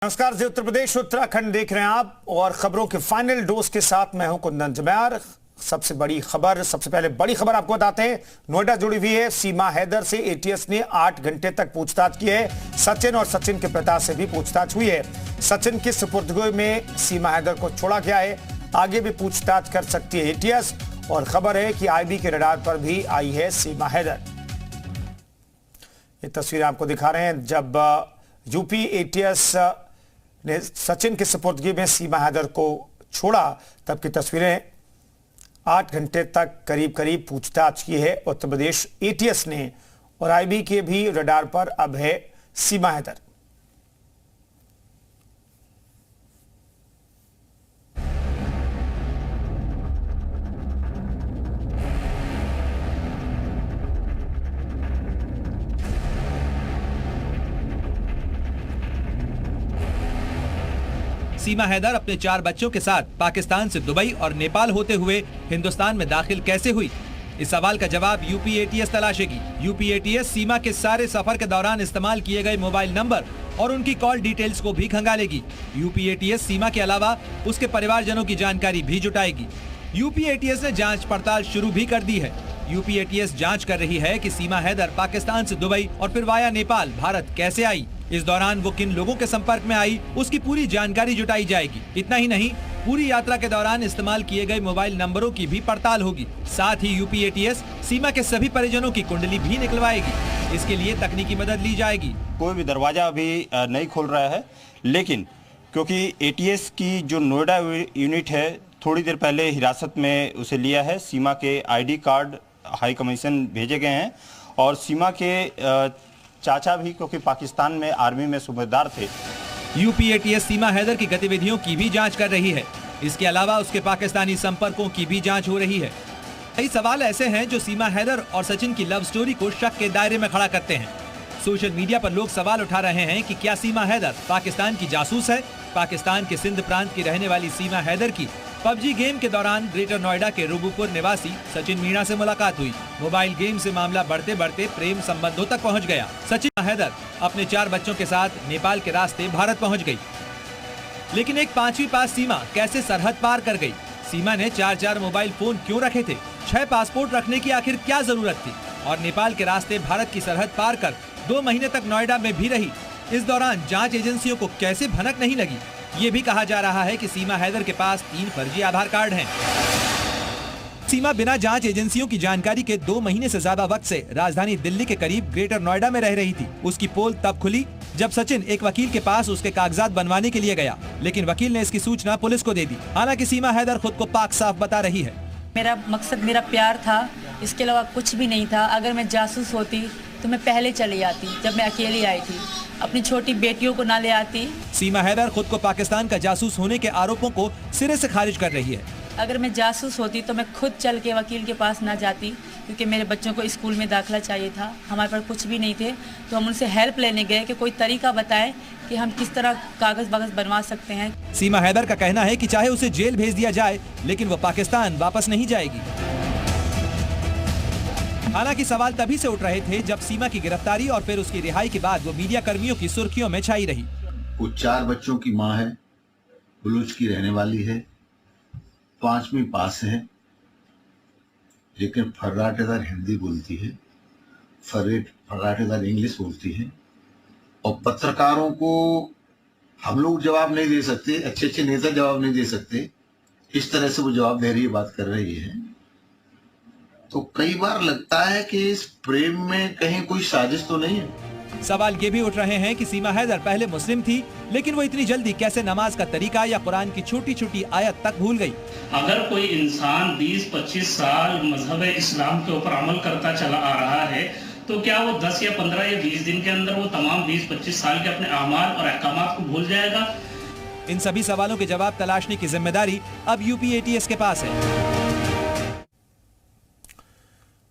नमस्कार जी, उत्तर प्रदेश उत्तराखंड देख रहे हैं आप और खबरों के फाइनल डोज के साथ मैं हूं कुंदन जमैर। सबसे पहले बड़ी खबर आपको बताते हैं। नोएडा जुड़ी हुई है। सीमा हैदर से एटीएस ने 8 घंटे तक पूछताछ की है। सचिन और सचिन के पिता से भी पूछताछ हुई है। सचिन की सुपुर्दगी में सीमा हैदर को छोड़ा गया है। आगे भी पूछताछ कर सकती है एटीएस। और खबर है कि आईबी के रडार पर भी आई है सीमा हैदर। ये तस्वीर आपको दिखा रहे हैं जब यूपी एटीएस ने सचिन की सुपुर्दगी में सीमा हैदर को छोड़ा तब की तस्वीरें। 8 घंटे तक करीब पूछताछ की है उत्तर प्रदेश एटीएस ने और आईबी के भी रडार पर अब है सीमा हैदर। सीमा हैदर अपने 4 बच्चों के साथ पाकिस्तान से दुबई और नेपाल होते हुए हिंदुस्तान में दाखिल कैसे हुई? इस सवाल का जवाब यूपी एटीएस तलाशेगी। यूपी एटीएस सीमा के सारे सफर के दौरान इस्तेमाल किए गए मोबाइल नंबर और उनकी कॉल डिटेल्स को भी खंगालेगी। यूपी एटीएस सीमा के अलावा उसके परिवारजनों की जानकारी भी जुटाएगी। यूपी एटीएस ने जांच पड़ताल शुरू भी कर दी है। यूपी एटीएस जांच कर रही है कि सीमा हैदर पाकिस्तान से दुबई और फिर वाया नेपाल भारत कैसे आई। इस दौरान वो किन लोगों के संपर्क में आई, उसकी पूरी जानकारी जुटाई जाएगी। इतना ही नहीं, पूरी यात्रा के दौरान इस्तेमाल किए गए मोबाइल नंबरों की भी पड़ताल होगी। साथ ही यूपी एटीएस सीमा के सभी परिजनों की कुंडली भी निकलवाएगी। इसके लिए तकनीकी मदद ली जाएगी। कोई भी दरवाजा अभी नहीं खोल रहा है, लेकिन क्योंकि एटीएस की जो नोएडा यूनिट है थोड़ी देर पहले हिरासत में उसे लिया है। सीमा के आईडी कार्ड हाई कमीशन भेजे गए हैं और सीमा के चाचा भी, क्योंकि पाकिस्तान में आर्मी में सूबेदार थे। यूपी एटीएस सीमा हैदर की गतिविधियों की भी जांच कर रही है। इसके अलावा उसके पाकिस्तानी संपर्कों की भी जांच हो रही है। कई सवाल ऐसे हैं जो सीमा हैदर और सचिन की लव स्टोरी को शक के दायरे में खड़ा करते हैं। सोशल मीडिया पर लोग सवाल उठा रहे हैं कि क्या सीमा हैदर पाकिस्तान की जासूस है? पाकिस्तान के सिंध प्रांत की रहने वाली सीमा हैदर की पबजी गेम के दौरान ग्रेटर नोएडा के रूबुपुर निवासी सचिन मीणा से मुलाकात हुई। मोबाइल गेम से मामला बढ़ते बढ़ते प्रेम संबंधों तक पहुंच गया। सचिन हैदर अपने 4 बच्चों के साथ नेपाल के रास्ते भारत पहुंच गई। लेकिन एक 5वीं पास सीमा कैसे सरहद पार कर गई? सीमा ने 4 मोबाइल फोन क्यों रखे थे? 6 पासपोर्ट रखने की आखिर क्या जरूरत थी? और नेपाल के रास्ते भारत की सरहद पार कर 2 महीने तक नोएडा में भी रही। इस दौरान जांच एजेंसियों को कैसे भनक नहीं लगी? ये भी कहा जा रहा है कि सीमा हैदर के पास 3 फर्जी आधार कार्ड हैं। सीमा बिना जांच एजेंसियों की जानकारी के 2 महीने से ज्यादा वक्त से राजधानी दिल्ली के करीब ग्रेटर नोएडा में रह रही थी। उसकी पोल तब खुली जब सचिन एक वकील के पास उसके कागजात बनवाने के लिए गया, लेकिन वकील ने इसकी सूचना पुलिस को दे दी। हालांकि सीमा हैदर खुद को पाक साफ बता रही है। मेरा मकसद मेरा प्यार था, इसके अलावा कुछ भी नहीं था। अगर मैं जासूस होती तो मैं पहले चली आती, जब मैं अकेली आई थी। अपनी छोटी बेटियों को ना ले आती। सीमा हैदर खुद को पाकिस्तान का जासूस होने के आरोपों को सिरे से खारिज कर रही है। अगर मैं जासूस होती तो मैं खुद चल के वकील के पास ना जाती, क्योंकि मेरे बच्चों को स्कूल में दाखिला चाहिए था। हमारे पास कुछ भी नहीं थे, तो हम उनसे हेल्प लेने गए कि कोई तरीका बताएं कि हम किस तरह कागज वागज बनवा सकते हैं। सीमा हैदर का कहना है कि चाहे उसे जेल भेज दिया जाए, लेकिन वो पाकिस्तान वापस नहीं जाएगी। हालांकि सवाल तभी से उठ रहे थे जब सीमा की गिरफ्तारी और फिर उसकी रिहाई के बाद वो मीडिया कर्मियों की सुर्खियों में छाई रही। वो 4 बच्चों की मां है, बलूच की रहने वाली है, 5वीं पास है, लेकिन फर्राटेदार हिंदी बोलती है, फर्राटेदार इंग्लिश बोलती है। और पत्रकारों को हम लोग जवाब नहीं दे सकते, अच्छे नेता जवाब नहीं दे सकते, इस तरह से वो जवाब दे रही बात कर रही है। तो कई बार लगता है कि इस प्रेम में कहीं कोई साजिश तो नहीं है। सवाल ये भी उठ रहे हैं कि सीमा हैदर पहले मुस्लिम थी, लेकिन वो इतनी जल्दी कैसे नमाज का तरीका या कुरान की छोटी छोटी आयत तक भूल गई। अगर कोई इंसान 20-25 साल मजहब इस्लाम के ऊपर अमल करता चला आ रहा है, तो क्या वो 10 या 15 या 20 दिन के अंदर वो तमाम 20-25 साल के अपने अमाल और अहकामात को भूल जाएगा? इन सभी सवालों के जवाब तलाशने की जिम्मेदारी अब यूपी एटीएस के पास है।